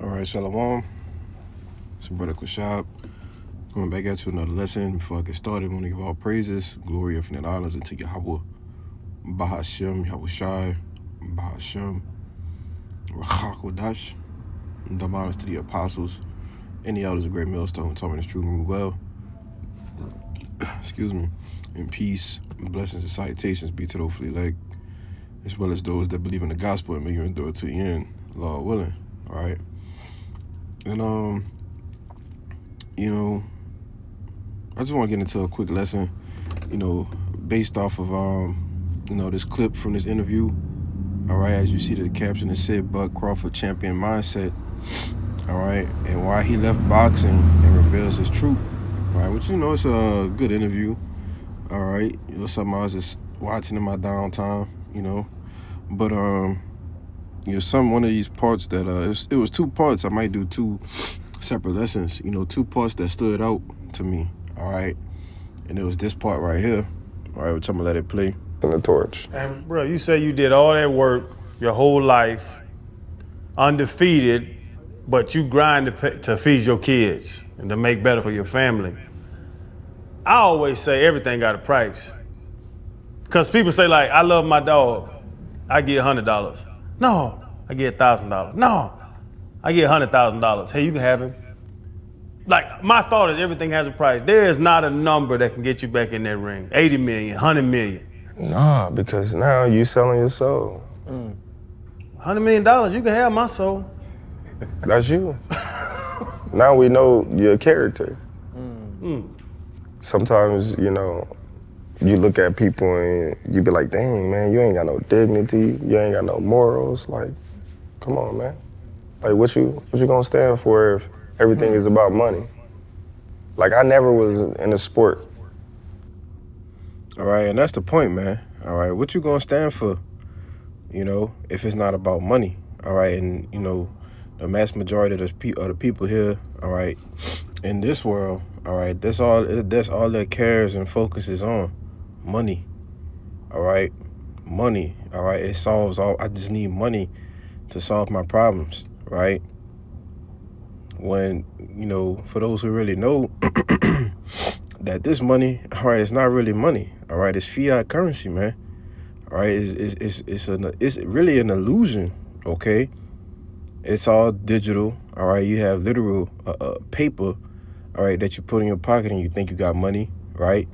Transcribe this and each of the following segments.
All right, Shalom. It's your brother Kushab. Coming back at you another lesson. Before I get started, I want to give all praises, glory, infinite honors unto Yahweh, Bahashem, Yahweh Shai, Bahashem, Rachakodash. And double honors to the apostles and the elders of Great Millstone, taught me this truth and rule well. Excuse me. And peace, and blessings, and salutations be to the hopefully elect, as well as those that believe in the gospel and may you endure to the end, Lord willing. All right. And I just want to get into a quick lesson, based off of this clip from this interview. All right, as you see the caption, it said Bud Crawford champion mindset. All right, and why he left boxing and reveals his truth. All right, which it's a good interview. All right, something I was just watching in my downtime. But one of these parts that it was two parts. I might do two separate lessons. Two parts that stood out to me. All right, and it was this part right here. All right, which I'm gonna let it play. On the torch. And bro, you say you did all that work your whole life, undefeated, but you grind to feed your kids and to make better for your family. I always say everything got a price. Cause people say like, I love my dog, I get $100. No, I get $1,000. No, I get $100,000. Hey, you can have him. Like, my thought is everything has a price. There is not a number that can get you back in that ring. 80 million, 100 million. Nah, because now you selling your soul. $100 million, you can have my soul. That's you. Now we know your character. Sometimes, you look at people and you be like, dang, man, you ain't got no dignity. You ain't got no morals. Like, come on, man. Like, what you gonna stand for if everything is about money? Like, I never was in a sport. All right, and that's the point, man. All right, what you gonna stand for? If it's not about money. All right, and the mass majority of the people here. All right, in this world. All right, that's all that cares and focuses on, money. All right, money. All right, it solves all. I just need money to solve my problems. Right. When for those who really know that this money, all right, it's not really money. All right, it's fiat currency, man. All right, it's really an illusion. Okay, it's all digital. All right, you have literal paper. All right, that you put in your pocket and you think you got money, right?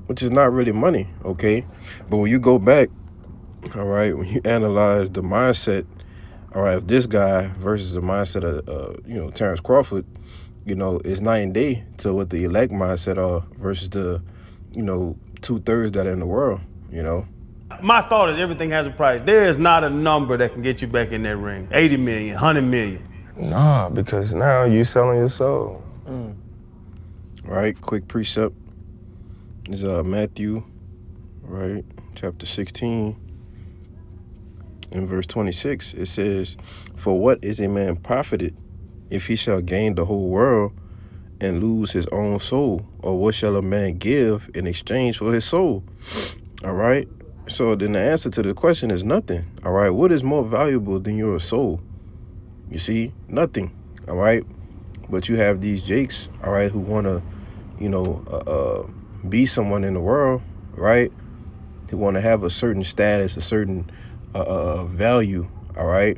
Which is not really money, okay? But when you go back, all right, when you analyze the mindset, all right, of this guy versus the mindset of, Terrence Crawford, it's night and day to what the elect mindset are versus the, 2/3 that are in the world, My thought is everything has a price. There is not a number that can get you back in that ring. 80 million, 100 million. Nah, because now you selling your soul. All right, quick precept is Matthew, right, chapter 16, in verse 26. It says, "For what is a man profited if he shall gain the whole world and lose his own soul? Or what shall a man give in exchange for his soul?" All right. So then the answer to the question is nothing. All right. What is more valuable than your soul? You see, nothing. All right. But you have these jakes, all right, who want to, be someone in the world, right? Who want to have a certain status, a certain value, all right?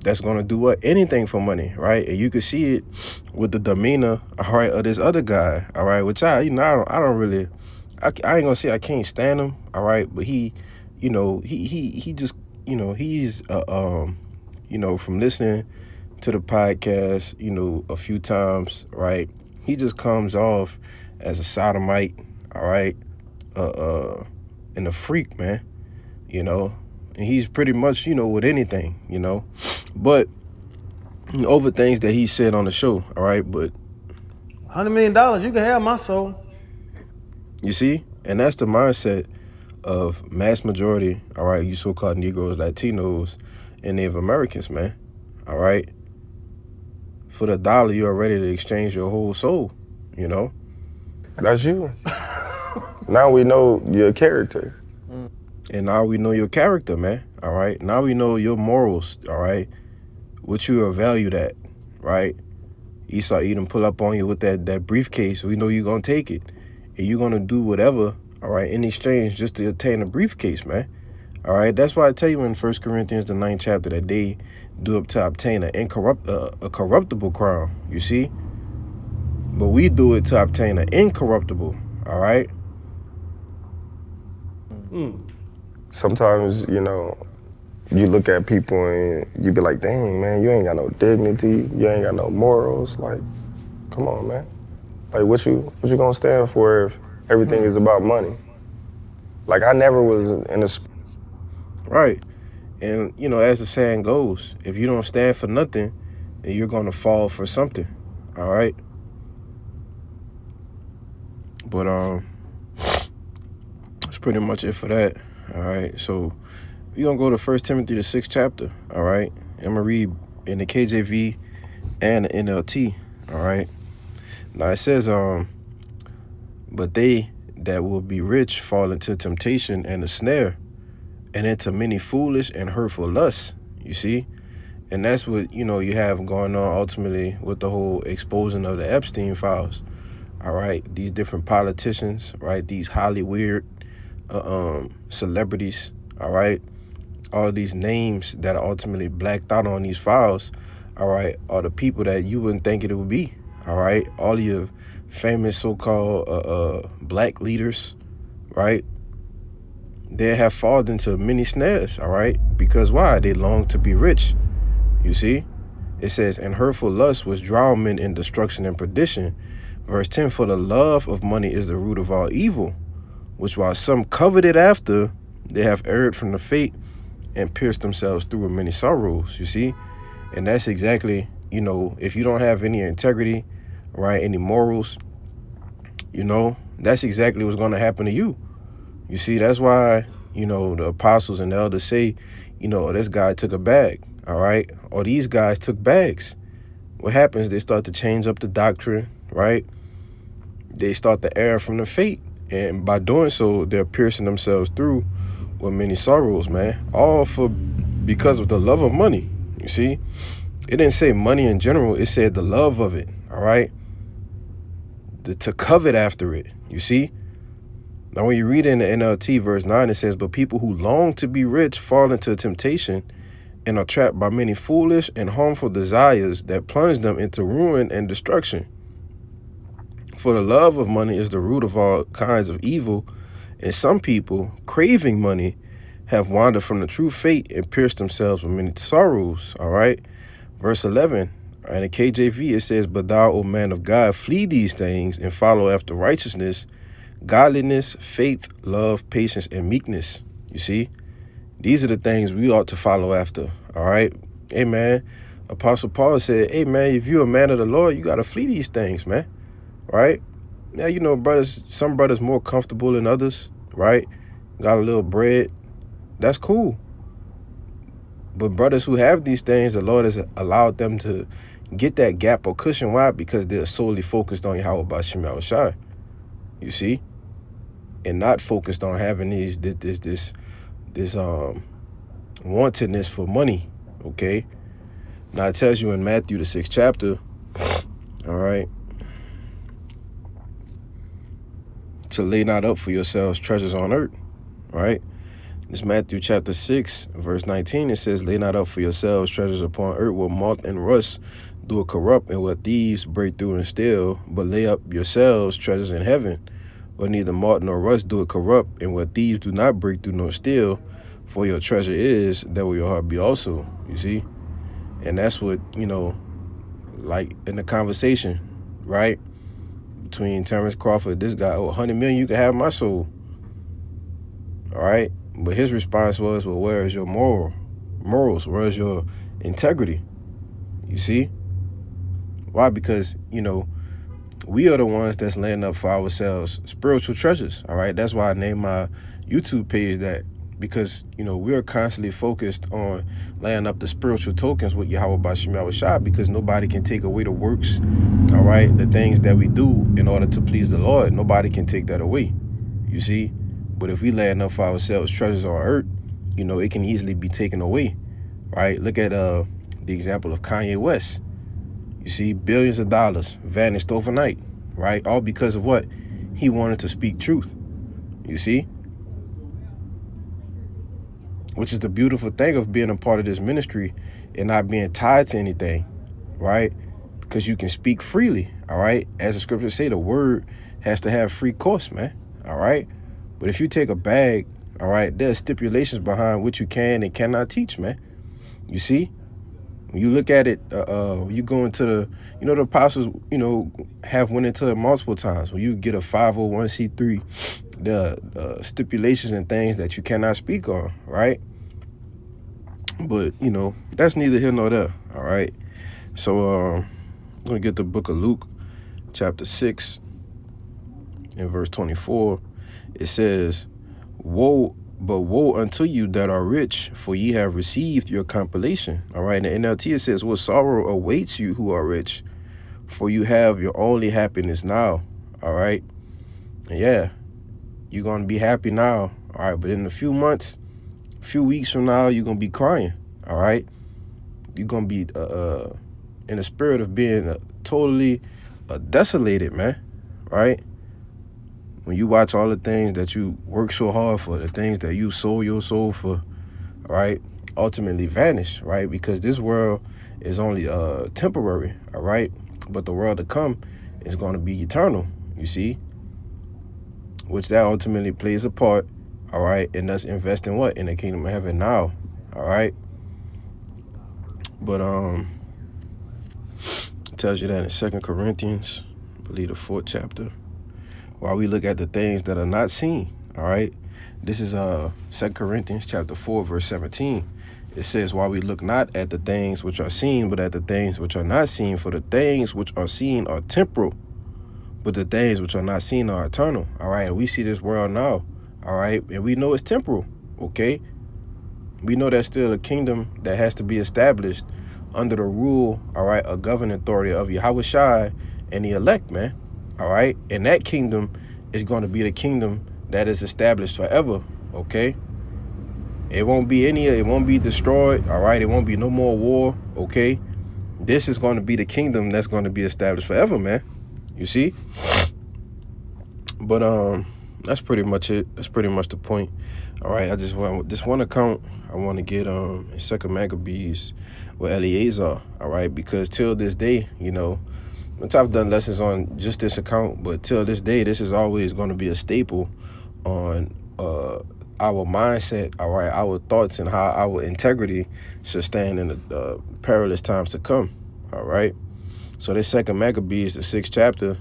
That's going to do what? Anything for money, right? And you can see it with the demeanor, all right, of this other guy, all right? Which I don't really, I ain't gonna say I can't stand him, all right? But he just, he's, from listening to the podcast, a few times, right? He just comes off as a sodomite, all right? And a freak, man, and he's pretty much, with anything, but over things that he said on the show, all right? But $100 million, you can have my soul. you see, and that's the mindset of mass majority, all right, you so-called Negroes, Latinos, and Native Americans, man, all right? For the dollar, you are ready to exchange your whole soul, That's you. Now we know your character. And now we know your character, man, all right? Now we know your morals, all right? what you are valued at, right? Esau Edom pull up on you with that briefcase. We know you're going to take it. And you're going to do whatever, all right, in exchange just to obtain a briefcase, man. All right, that's why I tell you in 1 Corinthians, the 9th chapter, that they do up to obtain a corruptible crown, you see? But we do it to obtain an incorruptible, all right? Sometimes, you know, you look at people and you be like, dang, man, you ain't got no dignity. You ain't got no morals. Like, come on, man. Like, what you gonna stand for if everything is about money? Like, I never was in a... Right. And, you know, as the saying goes, if you don't stand for nothing, then you're going to fall for something, all right? But that's pretty much it for that, all right? So we're going to go to 1 Timothy, the 6th chapter, all right? I'm going to read in the KJV and the NLT, all right? Now it says, but they that will be rich fall into temptation and a snare, and into many foolish and hurtful lusts, you see? And that's what, you know, you have going on ultimately with the whole exposing of the Epstein files, all right? These different politicians, right? These highly weird celebrities, all right? All these names that are ultimately blacked out on these files, all right, are the people that you wouldn't think it would be, all right? All your famous so-called black leaders, right? They have fallen into many snares, all right? Because why? They long to be rich, you see? It says, and hurtful lust was drowned men in destruction and perdition. Verse 10, for the love of money is the root of all evil, which while some coveted after, they have erred from the faith and pierced themselves through with many sorrows, you see? And that's exactly, you know, if you don't have any integrity, right, any morals, you know, that's exactly what's going to happen to you. You see, that's why, you know, the apostles and the elders say, you know, this guy took a bag, all right? Or these guys took bags. What happens? They start to change up the doctrine, right? They start to err from the faith. And by doing so, they're piercing themselves through with many sorrows, man. All because of the love of money, you see? It didn't say money in general. It said the love of it, all right? To covet after it, you see? Now, when you read in the NLT, verse 9, it says, but people who long to be rich fall into temptation and are trapped by many foolish and harmful desires that plunge them into ruin and destruction. For the love of money is the root of all kinds of evil, and some people, craving money, have wandered from the true faith and pierced themselves with many sorrows, all right? Verse 11, in the KJV, it says, but thou, O man of God, flee these things and follow after righteousness, godliness, faith, love, patience, and meekness. You see, these are the things we ought to follow after. All right. Hey, man. Apostle Paul said, hey, man, if you're a man of the Lord, you got to flee these things, man. Right. Now, you know, brothers, some brothers more comfortable than others. Right. Got a little bread. That's cool. But brothers who have these things, the Lord has allowed them to get that gap or cushion. Why? Because they're solely focused on Yahweh B'Shem Yahushai. You see, and not focused on having this wantedness for money. Okay. Now it tells you in Matthew the 6th chapter, all right, to lay not up for yourselves treasures on earth. Right. It's Matthew chapter 6, verse 19. It says, lay not up for yourselves treasures upon earth where moth and rust do corrupt and where thieves break through and steal, but lay up yourselves treasures in heaven, where neither moth nor rust do it corrupt, and where thieves do not break through nor steal, for your treasure is, that will your heart be also, you see? And that's what, you know, like in the conversation, right, between Terrence Crawford, this guy, 100 million, you can have my soul, all right? But his response was, well, where is your morals? Where is your integrity? You see? Why? Because, you know, we are the ones that's laying up for ourselves spiritual treasures, all right? That's why I named my YouTube page that, because, you know, we're constantly focused on laying up the spiritual tokens with Yahweh B'Shem Yahushua, because nobody can take away the works, all right, the things that we do in order to please the Lord. Nobody can take that away, you see? But if we laying up for ourselves treasures on earth, you know, it can easily be taken away, right? Look at the example of Kanye West. You see, billions of dollars vanished overnight, right? All because of what? He wanted to speak truth. You see? Which is the beautiful thing of being a part of this ministry and not being tied to anything, right? Because you can speak freely, all right? As the scriptures say, the word has to have free course, man, all right? But if you take a bag, all right, there's stipulations behind what you can and cannot teach, man. You see? When you look at it, you go into the, the apostles, have went into it multiple times. When you get a 501c3, the stipulations and things that you cannot speak on, right? But, that's neither here nor there, all right? So I'm going to get the book of Luke, chapter 6, in verse 24. It says, woe unto you that are rich, for ye have received your compensation. All right, in the NLT it says, what sorrow awaits you who are rich, for you have your only happiness now. All right, and yeah, you're going to be happy now. All right, but in a few months, a few weeks from now, you're going to be crying. All right, you're going to be in the spirit of being totally desolated, man. Right? When you watch all the things that you work so hard for, the things that you sold your soul for, right, ultimately vanish, right? Because this world is only temporary, all right? But the world to come is going to be eternal, you see? Which that ultimately plays a part, all right? And us invest in what? In the kingdom of heaven now, all right? But it tells you that in 2 Corinthians, I believe the 4th chapter. While we look at the things that are not seen, all right? This is 2 Corinthians chapter 4, verse 17. It says, while we look not at the things which are seen, but at the things which are not seen, for the things which are seen are temporal, but the things which are not seen are eternal, all right? And we see this world now, all right? And we know it's temporal, okay? We know there's still a kingdom that has to be established under the rule, all right, a governing authority of Yahushua and the elect, man. All right, and that kingdom is going to be the kingdom that is established forever. Okay, it won't be destroyed. All right, it won't be no more war. Okay, this is going to be the kingdom that's going to be established forever, man. You see? But that's pretty much it. That's pretty much the point. All right, I just want this one account. I want to get in 2 Maccabees with Eleazar. All right, because till this day, which I've done lessons on just this account, but till this day, this is always going to be a staple on our mindset, all right, our thoughts and how our integrity should stand in the perilous times to come, all right? So this 2 Maccabees, the 6th chapter,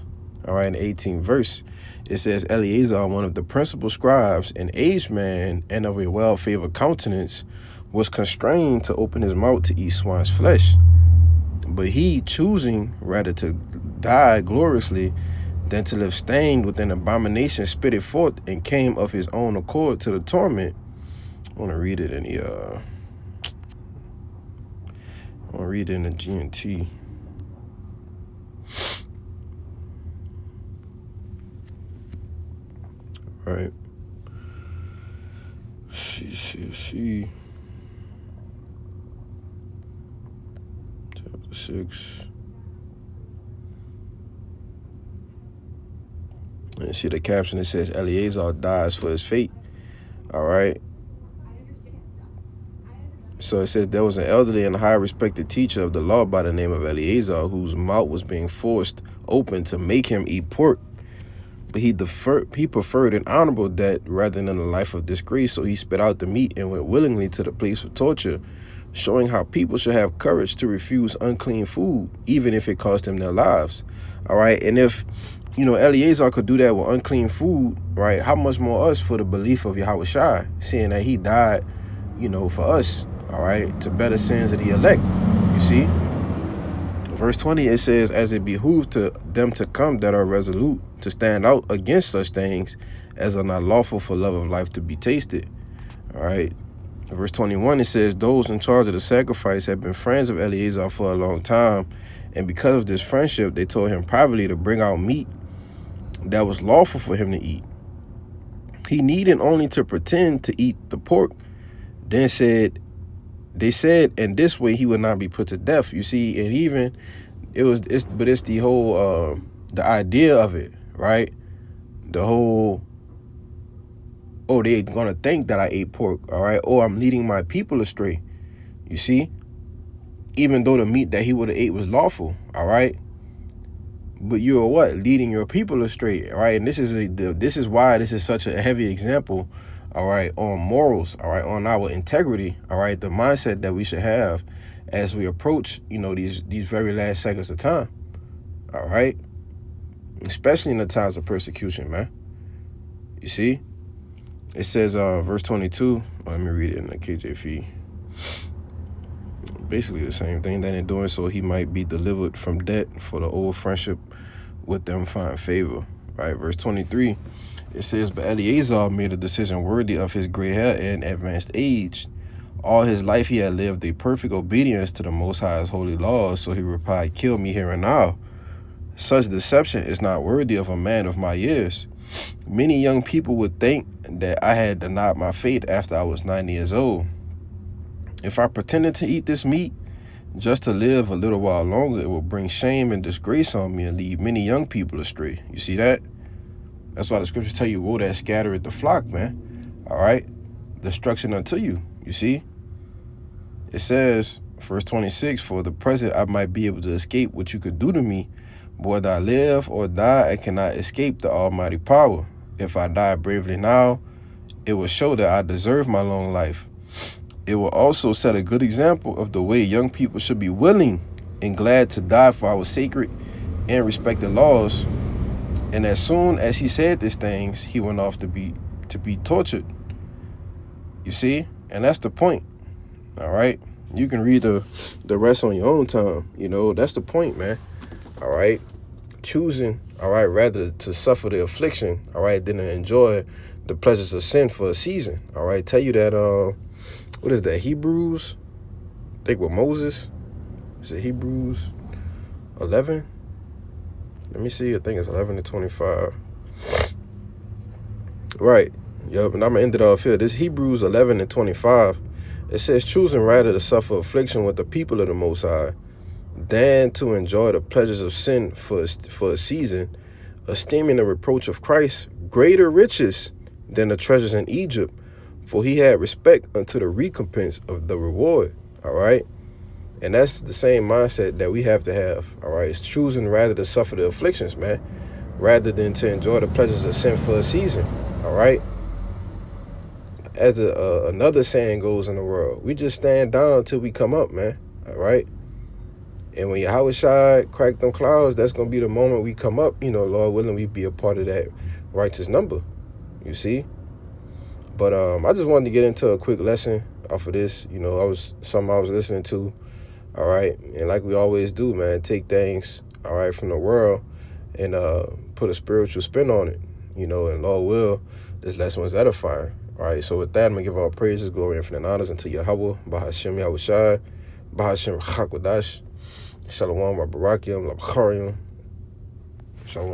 all right, in the 18th verse, it says, Eleazar, one of the principal scribes, an aged man and of a well-favored countenance, was constrained to open his mouth to eat swine's flesh. But he, choosing rather to die gloriously than to live stained with an abomination, spit it forth and came of his own accord to the torment. I want to read it in the GNT. All right. See. 6. And see the caption, it says Eleazar dies for his fate. All right. So it says there was an elderly and high respected teacher of the law by the name of Eleazar, whose mouth was being forced open to make him eat pork. But he preferred an honorable death rather than a life of disgrace. So he spit out the meat and went willingly to the place of torture, showing how people should have courage to refuse unclean food, even if it cost them their lives. All right. And if, Eleazar could do that with unclean food, right, how much more us for the belief of Yahushua, seeing that he died, for us, all right, to better sins of the elect, you see? Verse 20, it says, as it behooved to them to come that are resolute to stand out against such things as are not lawful for love of life to be tasted. All right. Verse 21, it says, those in charge of the sacrifice had been friends of Eleazar for a long time, and because of this friendship, they told him privately to bring out meat that was lawful for him to eat. He needed only to pretend to eat the pork, then They said in this way he would not be put to death. You see, and even it's the whole the idea of it, right? The whole, oh, they're gonna think that I ate pork, all right? Or I'm leading my people astray. You see? Even though the meat that he would have ate was lawful, all right? But you are what? Leading your people astray, all right? And this is why this is such a heavy example, all right, on morals, all right, on our integrity, all right, the mindset that we should have as we approach, you know, these very last seconds of time, all right? Especially in the times of persecution, man. You see? It says, verse 22, let me read it in the KJV. Basically the same thing, that in doing so he might be delivered from debt, for the old friendship with them find favor. Right, verse 23, it says, but Eleazar made a decision worthy of his gray hair and advanced age. All his life he had lived a perfect obedience to the Most High's holy laws, so he replied, kill me here and now. Such deception is not worthy of a man of my years. Many young people would think that I had denied my faith after I was 90 years old. If I pretended to eat this meat just to live a little while longer, it will bring shame and disgrace on me and lead many young people astray. You see that? That's why the scriptures tell you, woe that scattereth the flock, man. All right? Destruction unto you. You see? It says, verse 26, for the present I might be able to escape what you could do to me. But whether I live or die, I cannot escape the almighty power. If I die bravely now, it will show that I deserve my long life. It will also set a good example of the way young people should be willing and glad to die for our sacred and respected laws. And as soon as he said these things, he went off to be tortured. You see? And that's the point. All right? You can read the rest on your own time. You know, that's the point, man. All right? Choosing, all right, rather to suffer the affliction, all right, than to enjoy the pleasures of sin for a season. All right? Tell you that, what is that, Hebrews? I think with Moses. Is it Hebrews 11? Let me see. I think it's 11 to 25. Right. Yup. And I'm going to end it off here. This Hebrews 11 and 25. It says, choosing rather to suffer affliction with the people of the Most High than to enjoy the pleasures of sin for a season, esteeming the reproach of Christ greater riches than the treasures in Egypt, for he had respect unto the recompense of the reward. All right. And that's the same mindset that we have to have. All right. It's choosing rather to suffer the afflictions, man, rather than to enjoy the pleasures of sin for a season. All right. As another saying goes in the world, we just stand down until we come up, man. All right. And when Yahweh Shai crack them clouds, that's going to be the moment we come up. You know, Lord willing, we be a part of that righteous number. You see? But I just wanted to get into a quick lesson off of this. You know, something I was listening to. All right. And like we always do, man, take things, all right, from the world and put a spiritual spin on it. You know, and Lord will, this lesson was edifying. All right. So with that, I'm going to give all praises, glory, infinite honors unto Yahweh, Bahashem Yahweh Shai, Bahashem Chakwadash, Shalom, Rabarakiam, Labachariam. Shalom.